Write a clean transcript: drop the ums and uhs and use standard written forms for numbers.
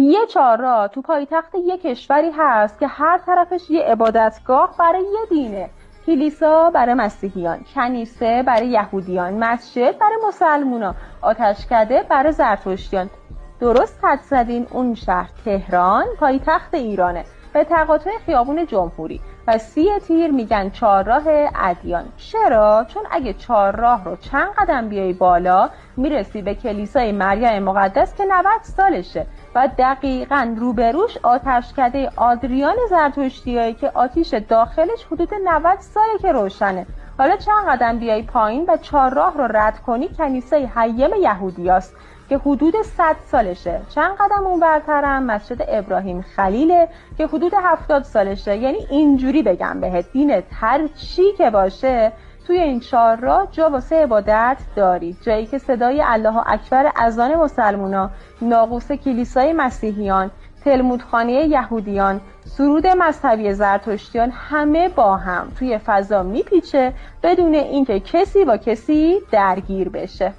یه چهارراه تو پایتخت یه کشوری هست که هر طرفش یه عبادتگاه برای یه دینه. کلیسا برای مسیحیان، کنیسه برای یهودیان، مسجد برای مسلمونا، آتشکده برای زرتشتیان. درست حدس زدین، اون شهر تهران پایتخت ایرانه، به تقاطع خیابون جمهوری و 30 تیر میگن چهارراه ادیان. چرا؟ چون اگه چهارراه رو چند قدم بیای بالا میرسی به کلیسای مریم مقدس که 90 سالشه و دقیقاً روبروش آتشکده آدریان زرتشتیایی که آتیش داخلش حدود 90 ساله که روشنه. حالا چند قدم بیای پایین و چهارراه رو رد کنی کنیسه حیم یهودیاست که حدود 100 سالشه. چند قدم اون برترم مسجد ابراهیم خلیله که حدود 70 سالشه. یعنی اینجوری بگم بهت، دینت هر چی که باشه توی این چهارراه جا واسه عبادت داری، جایی که صدای الله اکبر اذان مسلمونا، ناقوس کلیسای مسیحیان، تلمودخانه یهودیان، سرود مذهبی زرتشتیان همه با هم توی فضا میپیچه بدون اینکه کسی با کسی درگیر بشه.